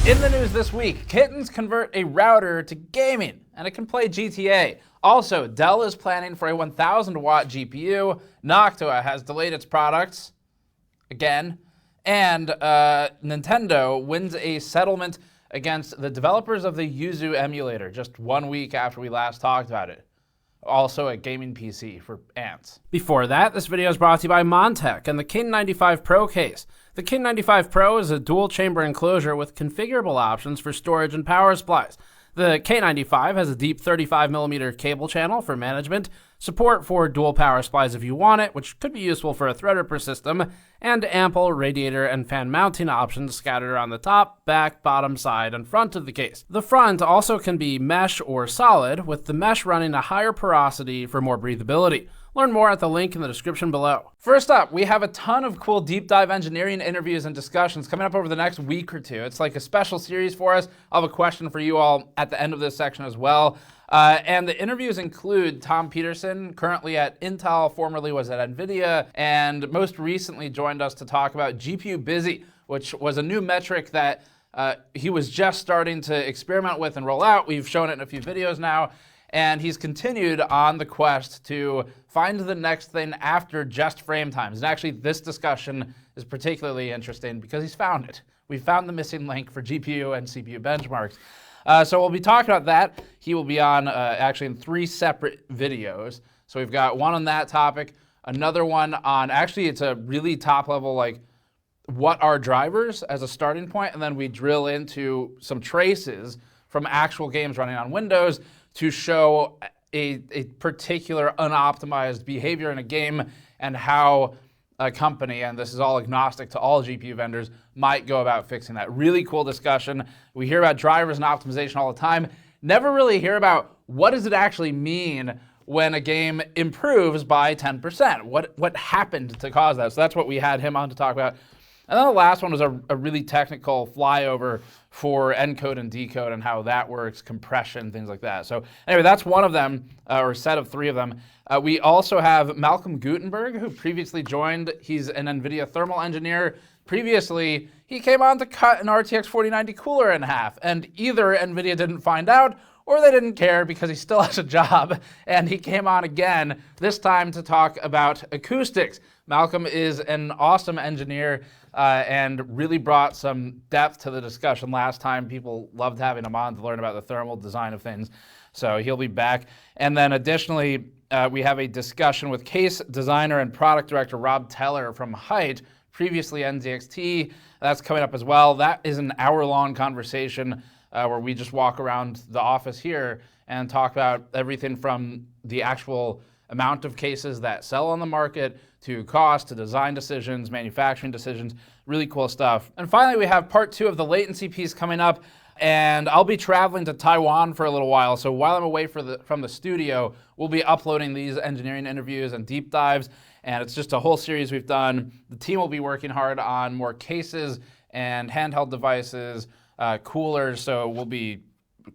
In the news this week, Kittens convert a router to gaming, and it can play GTA. Also, Dell is planning for a 1000-watt GPU. Noctua has delayed its products again. And Nintendo wins a settlement against the developers of the Yuzu emulator just 1 week after we last talked about it. Also a gaming PC for ants. Before that, this video is brought to you by Montech and the King95 Pro case. The King95 Pro is a dual chamber enclosure with configurable options for storage and power supplies. The K95 has a deep 35mm cable channel for management, support for dual power supplies if you want it, which could be useful for a Threadripper system, and ample radiator and fan mounting options scattered around the top, back, bottom, side, and front of the case. The front also can be mesh or solid, with the mesh running a higher porosity for more breathability. Learn more at the link in the description below. First up, we have a ton of cool deep dive engineering interviews and discussions coming up over the next week or two. It's like a special series for us. I'll have a question for you all at the end of this section as well. And the interviews include Tom Peterson, currently at Intel, formerly was at NVIDIA, and most recently joined us to talk about GPU busy, which was a new metric that he was just starting to experiment with and roll out. We've shown it in a few videos now. And he's continued on the quest to find the next thing after just frame times. And actually, this discussion is particularly interesting because he's found it. We found the missing link for GPU and CPU benchmarks. So we'll be talking about that. He will be on actually in 3 separate videos. So we've got one on that topic, another one on, actually it's a really top level, like what are drivers as a starting point, and then we drill into some traces from actual games running on Windows to show a particular unoptimized behavior in a game and how a company, and this is all agnostic to all GPU vendors, might go about fixing that. Really cool discussion. We hear about drivers and optimization all the time. Never really hear about what does it actually mean when a game improves by 10%. What happened to cause that? So that's what we had him on to talk about. And then the last one was a really technical flyover for encode and decode and how that works, compression, things like that. So anyway, that's one of them, or a set of 3 of them. We also have Malcolm Gutenberg, who previously joined. He's an NVIDIA thermal engineer. Previously, he came on to cut an RTX 4090 cooler in half, and either NVIDIA didn't find out or they didn't care because he still has a job, and he came on again, this time to talk about acoustics. Malcolm is an awesome engineer and really brought some depth to the discussion last time. People loved having him on to learn about the thermal design of things. So he'll be back. And then additionally, we have a discussion with case designer and product director Rob Teller from Height, previously NZXT. That's coming up as well. That is an hour-long conversation where we just walk around the office here and talk about everything from the actual amount of cases that sell on the market to cost, to design decisions, manufacturing decisions, really cool stuff. And finally, we have part 2 of the latency piece coming up, and I'll be traveling to Taiwan for a little while. So while I'm away from the studio, we'll be uploading these engineering interviews and deep dives, and it's just a whole series we've done. The team will be working hard on more cases and handheld devices, coolers, so we'll be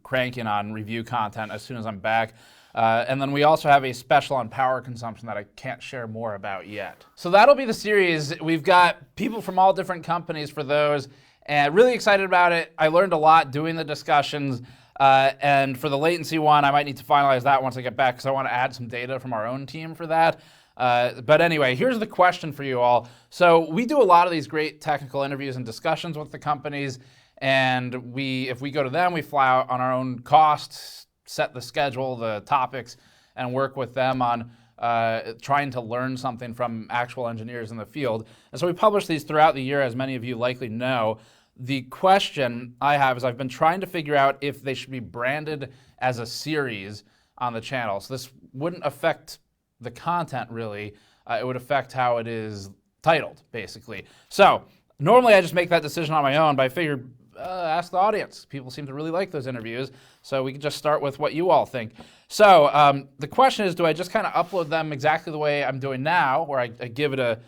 cranking on review content as soon as I'm back. And then we also have a special on power consumption that I can't share more about yet. So that'll be the series. We've got people from all different companies for those, and really excited about it. I learned a lot doing the discussions, and for the latency one, I might need to finalize that once I get back because I want to add some data from our own team for that. But anyway, here's the question for you all. So we do a lot of these great technical interviews and discussions with the companies, and if we go to them, we fly out on our own costs, set the schedule, the topics, and work with them on trying to learn something from actual engineers in the field. And so we publish these throughout the year, as many of you likely know. The question I have is I've been trying to figure out if they should be branded as a series on the channel. So this wouldn't affect the content really. It would affect how it is titled, basically. So normally I just make that decision on my own, but I figured ask the audience. People seem to really like those interviews, so we can just start with what you all think. So the question is, do I just kind of upload them exactly the way I'm doing now, where I give it a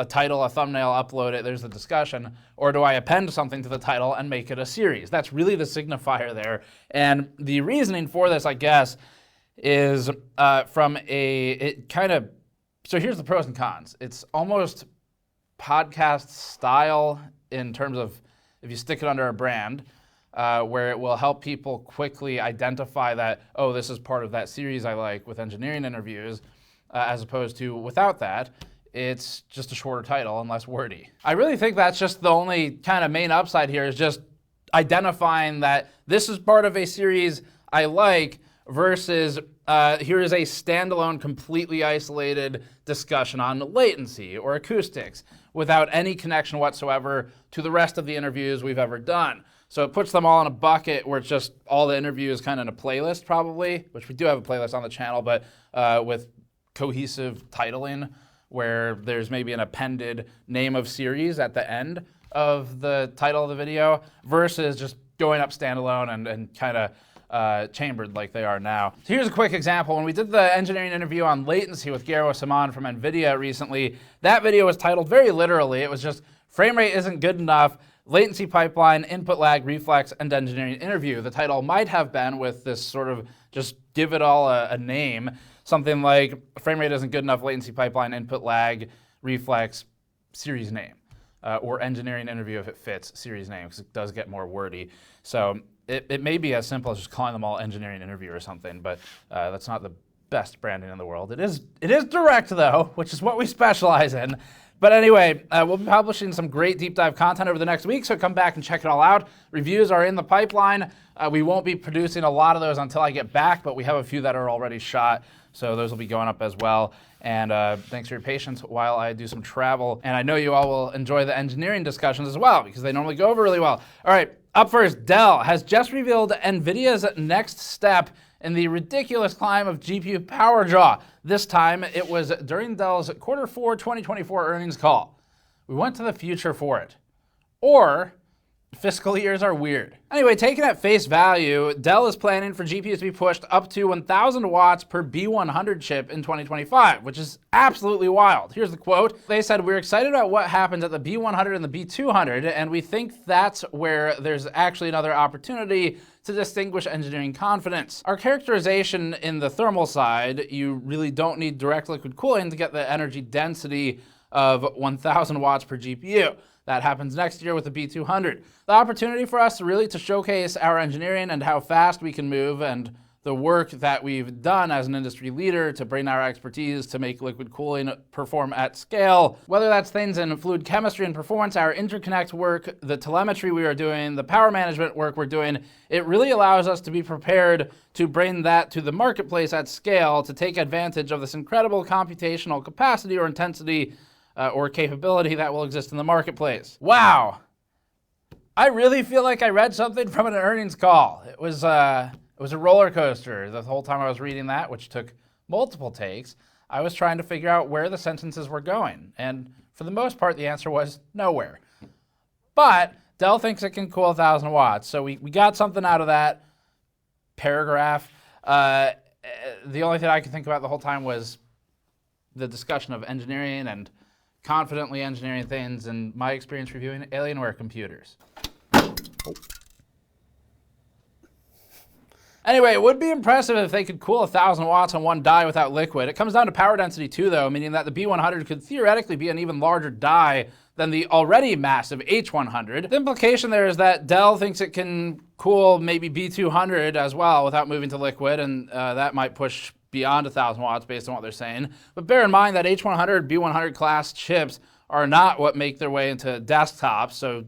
title, a thumbnail, upload it, there's the discussion, or do I append something to the title and make it a series? That's really the signifier there. And the reasoning for this, I guess, is from so here's the pros and cons. It's almost podcast style in terms of if you stick it under a brand, where it will help people quickly identify that, oh, this is part of that series I like with engineering interviews, as opposed to without that, it's just a shorter title and less wordy. I really think that's just the only kind of main upside here, is just identifying that this is part of a series I like versus here is a standalone, completely isolated discussion on latency or acoustics without any connection whatsoever to the rest of the interviews we've ever done. So it puts them all in a bucket where it's just all the interviews kind of in a playlist probably, which we do have a playlist on the channel, but with cohesive titling where there's maybe an appended name of series at the end of the title of the video versus just going up standalone and kind of chambered like they are now. So here's a quick example. When we did the engineering interview on latency with Garo Saman from NVIDIA recently, that video was titled very literally. It was just, frame rate isn't good enough, latency pipeline, input lag, reflex, and engineering interview. The title might have been, with this sort of just give it all a name, something like frame rate isn't good enough, latency pipeline, input lag, reflex, series name. Or engineering interview if it fits, series name, because it does get more wordy. So it may be as simple as just calling them all engineering interview or something, but that's not the best branding in the world. It is direct though, which is what we specialize in. But anyway, we'll be publishing some great deep dive content over the next week, so come back and check it all out. Reviews are in the pipeline. We won't be producing a lot of those until I get back, but we have a few that are already shot, so those will be going up as well. And thanks for your patience while I do some travel. And I know you all will enjoy the engineering discussions as well, because they normally go over really well. All right, up first, Dell has just revealed NVIDIA's next step in the ridiculous climb of GPU power draw. This time, it was during Dell's Q4 2024 earnings call. We went to the future for it. Or, fiscal years are weird. Anyway, taken at face value, Dell is planning for GPUs to be pushed up to 1,000 watts per B100 chip in 2025, which is absolutely wild. Here's the quote. They said, "We're excited about what happens at the B100 and the B200, and we think that's where there's actually another opportunity to distinguish engineering confidence. Our characterization in the thermal side, you really don't need direct liquid cooling to get the energy density of 1,000 watts per GPU. That happens next year with the B200. The opportunity for us really to showcase our engineering and how fast we can move, and the work that we've done as an industry leader to bring our expertise to make liquid cooling perform at scale. Whether that's things in fluid chemistry and performance, our interconnect work, the telemetry we are doing, the power management work we're doing, it really allows us to be prepared to bring that to the marketplace at scale to take advantage of this incredible computational capacity or intensity or capability that will exist in the marketplace." Wow. I really feel like I read something from an earnings call. It was a roller coaster the whole time I was reading that, which took multiple takes. I was trying to figure out where the sentences were going. And for the most part, the answer was nowhere. But Dell thinks it can cool 1,000 watts. So we got something out of that paragraph. The only thing I could think about the whole time was the discussion of engineering and confidently engineering things and my experience reviewing Alienware computers. Anyway, it would be impressive if they could cool 1,000 watts on one die without liquid. It comes down to power density too, though, meaning that the B100 could theoretically be an even larger die than the already massive H100. The implication there is that Dell thinks it can cool maybe B200 as well without moving to liquid, and that might push beyond 1,000 watts based on what they're saying. But bear in mind that H100, B100 class chips are not what make their way into desktops, so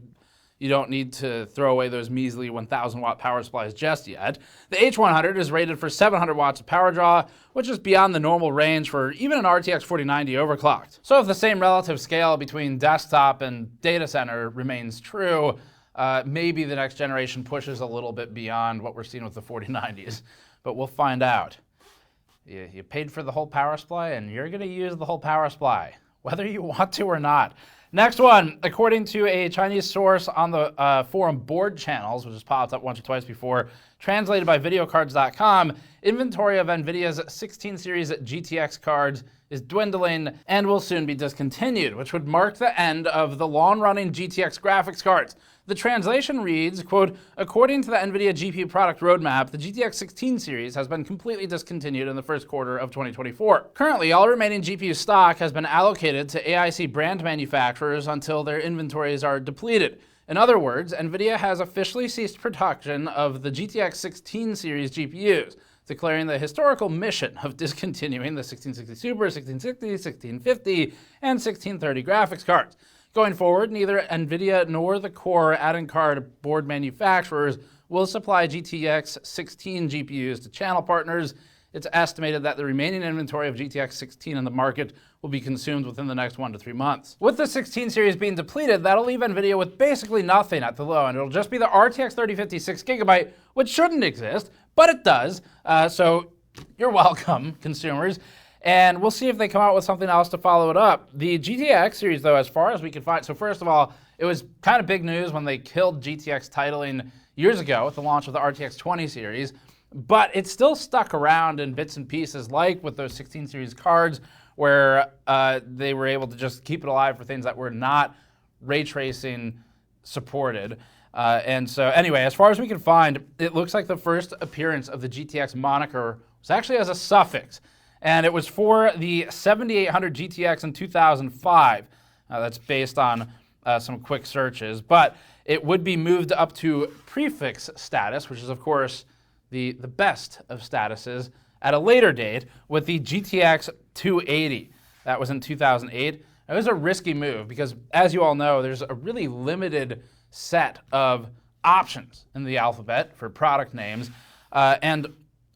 you don't need to throw away those measly 1,000 watt power supplies just yet. The H100 is rated for 700 watts of power draw, which is beyond the normal range for even an RTX 4090 overclocked. So if the same relative scale between desktop and data center remains true, maybe the next generation pushes a little bit beyond what we're seeing with the 4090s, but we'll find out. You paid for the whole power supply, and you're going to use the whole power supply, whether you want to or not. Next one, according to a Chinese source on the forum board channels, which has popped up once or twice before, translated by videocards.com, inventory of NVIDIA's 16 series GTX cards is dwindling and will soon be discontinued, which would mark the end of the long-running GTX graphics cards. The translation reads, quote, "According to the NVIDIA GPU product roadmap, the GTX 16 series has been completely discontinued in the first quarter of 2024. Currently, all remaining GPU stock has been allocated to AIC brand manufacturers until their inventories are depleted. In other words, NVIDIA has officially ceased production of the GTX 16 series GPUs, declaring the historical mission of discontinuing the 1660 Super, 1660, 1650, and 1630 graphics cards. Going forward, neither NVIDIA nor the core add-in card board manufacturers will supply GTX 16 GPUs to channel partners. It's estimated that the remaining inventory of GTX 16 in the market will be consumed within the next 1 to 3 months. With the 16 series being depleted, that'll leave NVIDIA with basically nothing at the low end. It'll just be the RTX 3050 6GB, which shouldn't exist, but it does. So you're welcome, consumers. And we'll see if they come out with something else to follow it up. The GTX series, though, as far as we can find, so first of all, it was kind of big news when they killed GTX titling years ago with the launch of the RTX 20 series, but it's still stuck around in bits and pieces, like with those 16 series cards, where they were able to just keep it alive for things that were not ray tracing supported. And so anyway, as far as we can find, it looks like the first appearance of the GTX moniker was actually as a suffix. And it was for the 7800 GTX in 2005. That's based on some quick searches. But it would be moved up to prefix status, which is, of course, the best of statuses, at a later date with the GTX 280. That was in 2008. It was a risky move because, as you all know, there's a really limited set of options in the alphabet for product names. And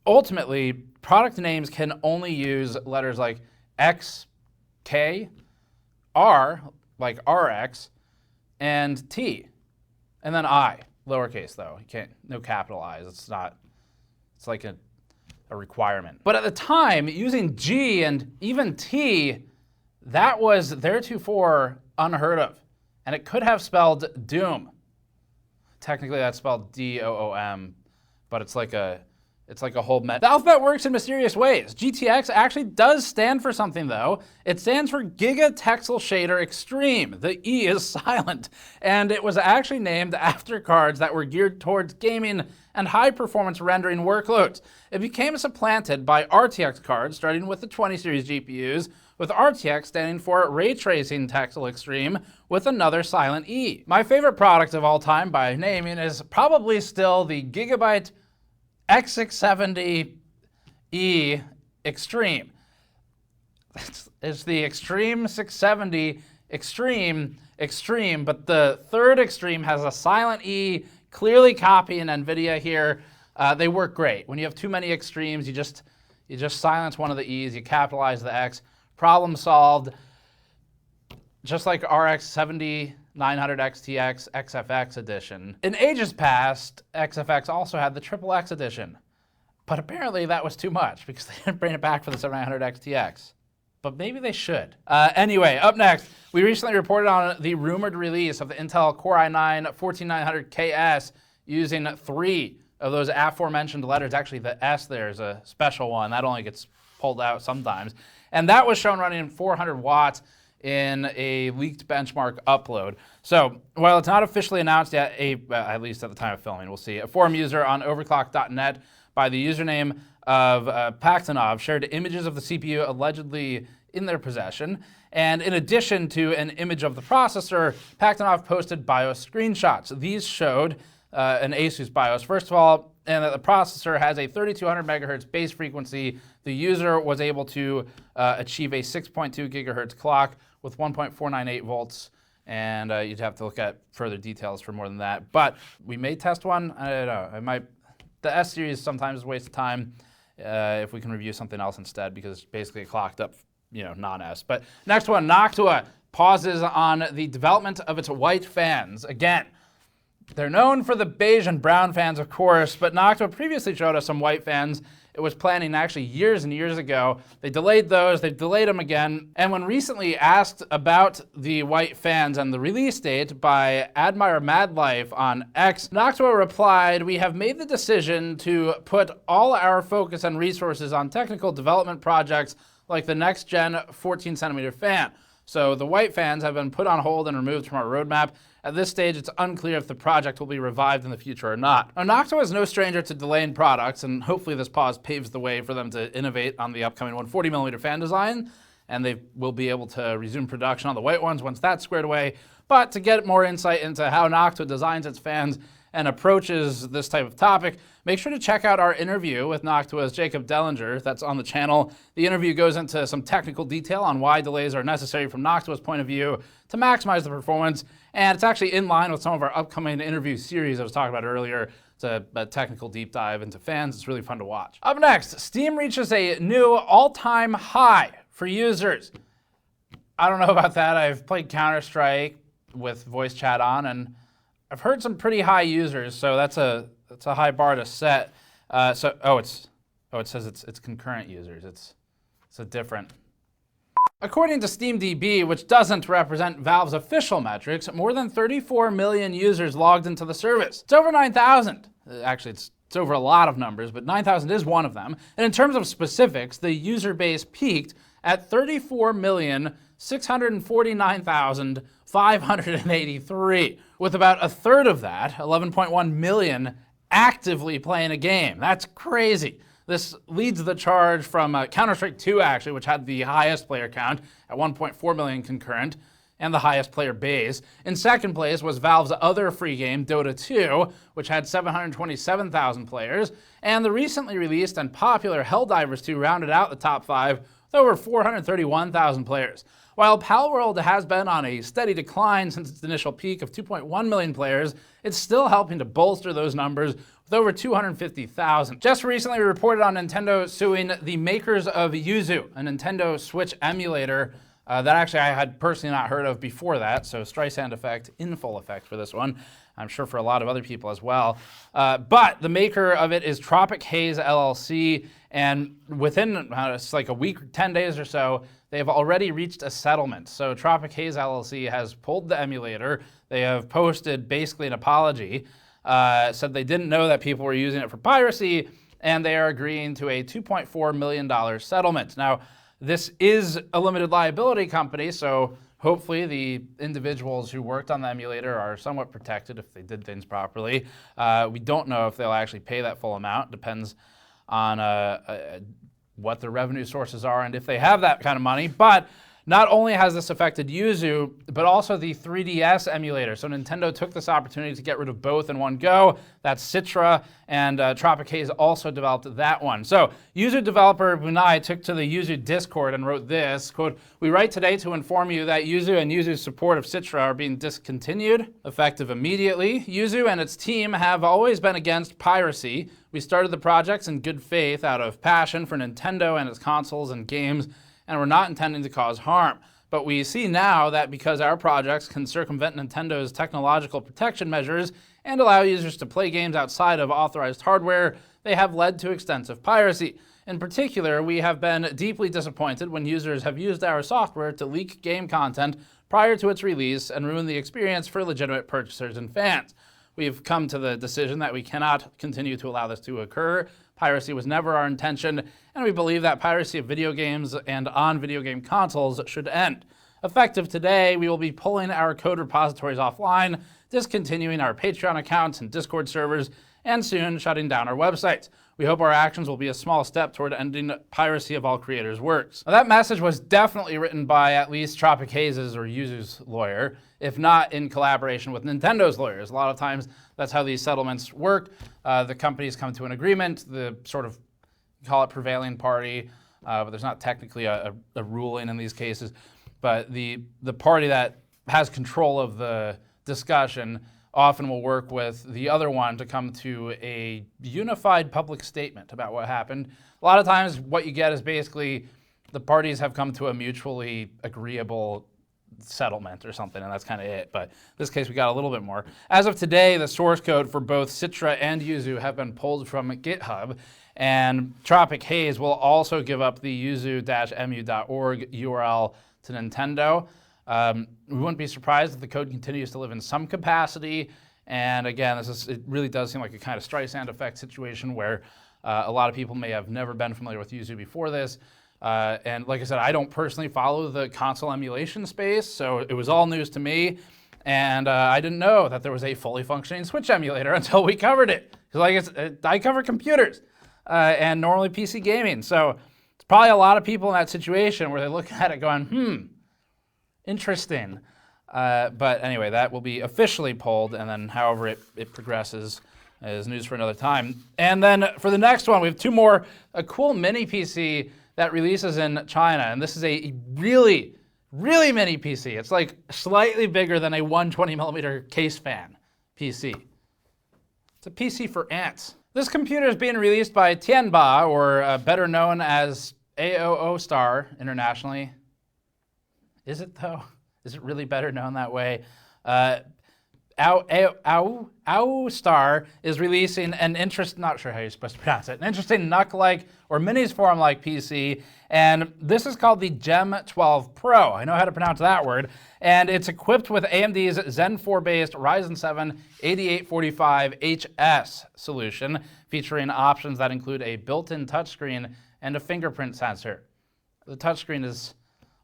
ultimately, product names can only use letters like X, K, R, like RX, and T, and then I, lowercase though. You can't, no capital I's. It's like a requirement. But at the time, using G and even T, that was theretofore unheard of. And it could have spelled doom. Technically, that's spelled D-O-O-M, but it's like a whole mess. The alphabet works in mysterious ways. GTX actually does stand for something, though. It stands for Giga Texel Shader Extreme. The E is silent, and it was actually named after cards that were geared towards gaming and high-performance rendering workloads. It became supplanted by RTX cards, starting with the 20 series GPUs, with RTX standing for Ray Tracing Texel Extreme, with another silent E. My favorite product of all time by naming is probably still the Gigabyte X670E Extreme. It's the Extreme 670 Extreme, but the third Extreme has a silent E, clearly copying NVIDIA here. They work great. When you have too many extremes, you just silence one of the E's, you capitalize the X. Problem solved. Just like RX 7900 XTX XFX edition. In ages past, XFX also had the XXX edition. But apparently that was too much because they didn't bring it back for the 7900 XTX. But maybe they should. Anyway, up next, we recently reported on the rumored release of the Intel Core i9-14900KS using 3 of those aforementioned letters. Actually, the S there is a special one. That only gets pulled out sometimes. And that was shown running 400 watts in a leaked benchmark upload. So while it's not officially announced yet, at least at the time of filming, we'll see, a forum user on overclock.net by the username of Pachtanov shared images of the CPU allegedly in their possession. And in addition to an image of the processor, Pachtanov posted BIOS screenshots. These showed an Asus BIOS, first of all, and that the processor has a 3200 megahertz base frequency. The user was able to achieve a 6.2 gigahertz clock with 1.498 volts, and you'd have to look at further details for more than that. But we may test one. I don't know. The S series sometimes is a waste of time if we can review something else instead, because it's basically a clocked up, non-S. But next one, Noctua pauses on the development of its white fans. Again, they're known for the beige and brown fans, of course, but Noctua previously showed us some white fans. It was planning actually years and years ago. They delayed those, they delayed them again. And when recently asked about the white fans and the release date by Admire Madlife on X, Noctua replied, "We have made the decision to put all our focus and resources on technical development projects like the next gen 14 centimeter fan. So the white fans have been put on hold and removed from our roadmap. At this stage, it's unclear if the project will be revived in the future or not." Now, Noctua is no stranger to delaying products, and hopefully this pause paves the way for them to innovate on the upcoming 140mm fan design, and they will be able to resume production on the white ones once that's squared away. But to get more insight into how Noctua designs its fans and approaches this type of topic, make sure to check out our interview with Noctua's Jacob Dellinger that's on the channel. The interview goes into some technical detail on why delays are necessary from Noctua's point of view to maximize the performance, and it's actually in line with some of our upcoming interview series I was talking about earlier. It's a technical deep dive into fans. It's really fun to watch. Up next, Steam reaches a new all-time high for users. I don't know about that. I've played Counter-Strike with voice chat on, and I've heard some pretty high users, so that's a high bar to set. It says it's concurrent users. It's a different. According to SteamDB, which doesn't represent Valve's official metrics, more than 34 million users logged into the service. It's over 9,000. Actually, it's over a lot of numbers, but 9,000 is one of them. And in terms of specifics, the user base peaked at 34,649,583, with about a third of that, 11.1 million, actively playing a game. That's crazy. This leads the charge from Counter-Strike 2, actually, which had the highest player count at 1.4 million concurrent and the highest player base. In second place was Valve's other free game, Dota 2, which had 727,000 players. And the recently released and popular Helldivers 2 rounded out the top 5 with over 431,000 players. While Palworld has been on a steady decline since its initial peak of 2.1 million players, it's still helping to bolster those numbers with over 250,000. Just recently, we reported on Nintendo suing the makers of Yuzu, a Nintendo Switch emulator that actually I had personally not heard of before that, so Streisand effect in full effect for this one. I'm sure for a lot of other people as well. But the maker of it is Tropic Haze LLC, and within it's like a week, 10 days or so, they have already reached a settlement. So Tropic Haze LLC has pulled the emulator. They have posted basically an apology, said they didn't know that people were using it for piracy, and they are agreeing to a $2.4 million settlement. Now, this is a limited liability company, so hopefully the individuals who worked on the emulator are somewhat protected if they did things properly. We don't know if they'll actually pay that full amount. Depends on what their revenue sources are and if they have that kind of money. But not only has this affected Yuzu, but also the 3DS emulator. So Nintendo took this opportunity to get rid of both in one go. That's Citra, and Tropic Haze also developed that one. So Yuzu developer Bunai took to the Yuzu Discord and wrote this, quote, "We write today to inform you that Yuzu and Yuzu's support of Citra are being discontinued, effective immediately. Yuzu and its team have always been against piracy. We started the projects in good faith out of passion for Nintendo and its consoles and games, and we're not intending to cause harm. But we see now that because our projects can circumvent Nintendo's technological protection measures and allow users to play games outside of authorized hardware, they have led to extensive piracy. In particular, we have been deeply disappointed when users have used our software to leak game content prior to its release and ruin the experience for legitimate purchasers and fans. We've come to the decision that we cannot continue to allow this to occur. Piracy was never our intention, and we believe that piracy of video games and on video game consoles should end. Effective today, we will be pulling our code repositories offline, discontinuing our Patreon accounts and Discord servers, and soon shutting down our websites. We hope our actions will be a small step toward ending piracy of all creators' works." Now, that message was definitely written by at least Tropic Haze's or Yuzu's lawyer, if not in collaboration with Nintendo's lawyers. A lot of times, that's how these settlements work. The companies come to an agreement, the sort of, call it prevailing party, but there's not technically a ruling in these cases. But the party that has control of the discussion often will work with the other one to come to a unified public statement about what happened. A lot of times what you get is basically the parties have come to a mutually agreeable settlement or something, and that's kind of it. But in this case, we got a little bit more. As of today, the source code for both Citra and Yuzu have been pulled from GitHub, and Tropic Haze will also give up the yuzu-mu.org URL to Nintendo. We wouldn't be surprised if the code continues to live in some capacity. And again, it really does seem like a kind of Streisand effect situation where a lot of people may have never been familiar with Yuzu before this. And like I said, I don't personally follow the console emulation space, so it was all news to me. And I didn't know that there was a fully functioning Switch emulator until we covered it. Because I cover computers and normally PC gaming. So it's probably a lot of people in that situation where they look at it going, interesting. But anyway, that will be officially pulled, and then however it progresses is news for another time. And then for the next one, we have two more. A cool mini PC that releases in China, and this is a really, really mini PC. It's like slightly bigger than a 120mm case fan PC. It's a PC for ants. This computer is being released by Tianba, or better known as AOO Star internationally. Is it though? Is it really better known that way? AOO Star is releasing an not sure how you're supposed to pronounce it, an interesting NUC-like or minis form-like PC, and this is called the Gem 12 Pro. I know how to pronounce that word, and it's equipped with AMD's Zen 4-based Ryzen 7 8845HS solution, featuring options that include a built-in touchscreen and a fingerprint sensor. The touchscreen is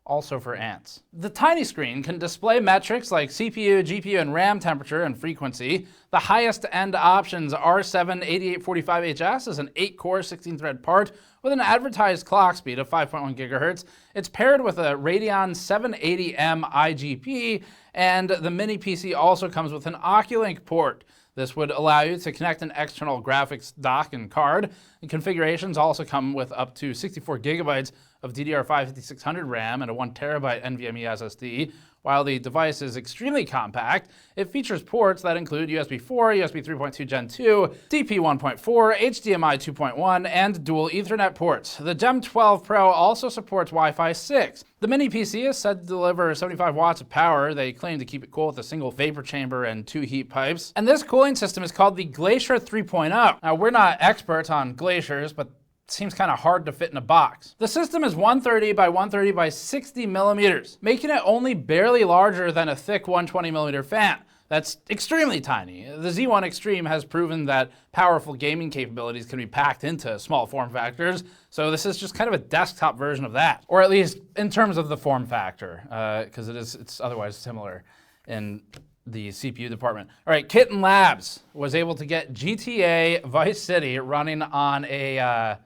also for ants. The tiny screen can display metrics like CPU, GPU, and RAM temperature and frequency. The highest end options R7 8845HS is an 8-core, 16-thread part with an advertised clock speed of 5.1 gigahertz. It's paired with a Radeon 780M IGP, and the mini PC also comes with an Oculink port. This would allow you to connect an external graphics dock and card. And configurations also come with up to 64 gigabytes of DDR5 5600 RAM and a 1 terabyte NVMe SSD. While the device is extremely compact, it features ports that include USB 4, USB 3.2 Gen 2, DP 1.4, HDMI 2.1, and dual Ethernet ports. The Gem 12 Pro also supports Wi-Fi 6. The mini PC is said to deliver 75 watts of power. They claim to keep it cool with a single vapor chamber and 2 heat pipes. And this cooling system is called the Glacier 3.0. Now, we're not experts on glaciers, but seems kind of hard to fit in a box. The system is 130 by 130 by 60 millimeters, making it only barely larger than a thick 120mm fan. That's extremely tiny. The Z1 Extreme has proven that powerful gaming capabilities can be packed into small form factors, so this is just kind of a desktop version of that, or at least in terms of the form factor, because it's otherwise similar in the CPU department. All right, KittenLabs was able to get GTA Vice City running on a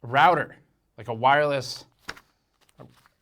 router, like a wireless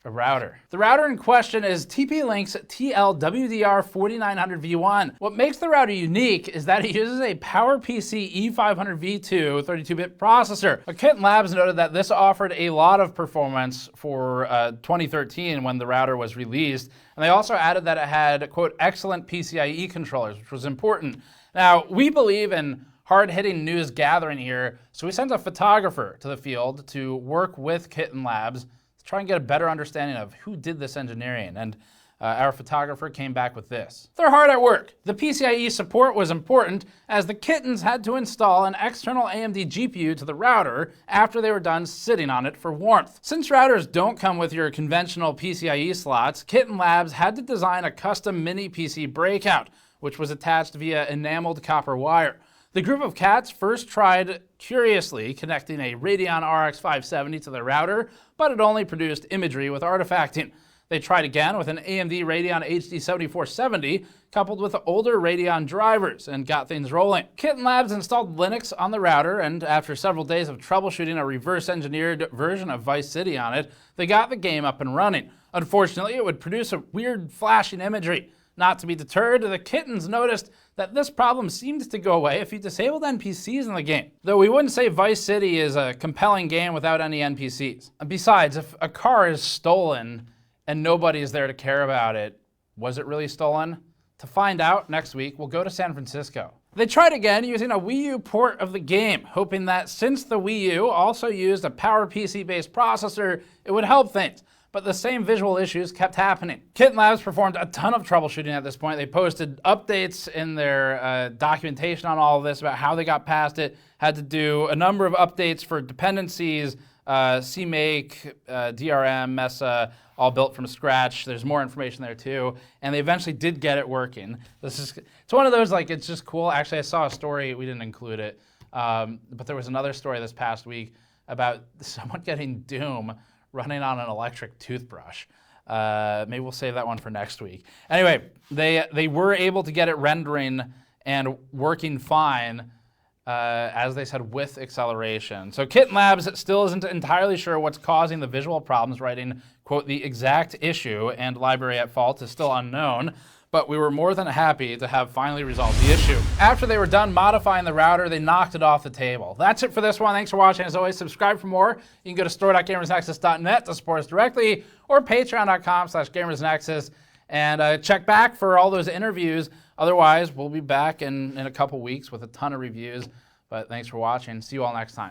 router. The router in question is TP-Link's TLWDR4900V1. What makes the router unique is that it uses a PowerPC E500V2 32-bit processor. KittenLabs noted that this offered a lot of performance for 2013 when the router was released, and they also added that it had, quote, excellent PCIe controllers, which was important. Now, we believe in hard-hitting news gathering here, so we sent a photographer to the field to work with KittenLabs to try and get a better understanding of who did this engineering, and our photographer came back with this. They're hard at work. The PCIe support was important as the Kittens had to install an external AMD GPU to the router after they were done sitting on it for warmth. Since routers don't come with your conventional PCIe slots, KittenLabs had to design a custom mini PC breakout, which was attached via enameled copper wire. The group of cats first tried curiously connecting a Radeon RX 570 to the router, but it only produced imagery with artifacting. They tried again with an AMD Radeon HD 7470 coupled with older Radeon drivers and got things rolling. KittenLabs installed Linux on the router, and after several days of troubleshooting a reverse-engineered version of Vice City on it, they got the game up and running. Unfortunately, it would produce a weird flashing imagery. Not to be deterred, the Kittens noticed that this problem seemed to go away if you disabled NPCs in the game. Though we wouldn't say Vice City is a compelling game without any NPCs. And besides, if a car is stolen and nobody is there to care about it, was it really stolen? To find out next week, we'll go to San Francisco. They tried again using a Wii U port of the game, hoping that since the Wii U also used a PowerPC-based processor, it would help things. But the same visual issues kept happening. KittenLabs performed a ton of troubleshooting at this point. They posted updates in their documentation on all of this about how they got past it, had to do a number of updates for dependencies, CMake, DRM, Mesa, all built from scratch. There's more information there too. And they eventually did get it working. It's one of those, like, it's just cool. Actually, I saw a story, we didn't include it, but there was another story this past week about someone getting Doom running on an electric toothbrush. Maybe we'll save that one for next week. Anyway, they were able to get it rendering and working fine as they said, with acceleration. So KittenLabs still isn't entirely sure what's causing the visual problems, writing, quote, the exact issue and library at fault is still unknown, but we were more than happy to have finally resolved the issue. After they were done modifying the router, they knocked it off the table. That's it for this one. Thanks for watching. As always, subscribe for more. You can go to store.gamersnexus.net to support us directly, or patreon.com/gamersnexus, and check back for all those interviews. Otherwise, we'll be back in a couple weeks with a ton of reviews. But thanks for watching. See you all next time.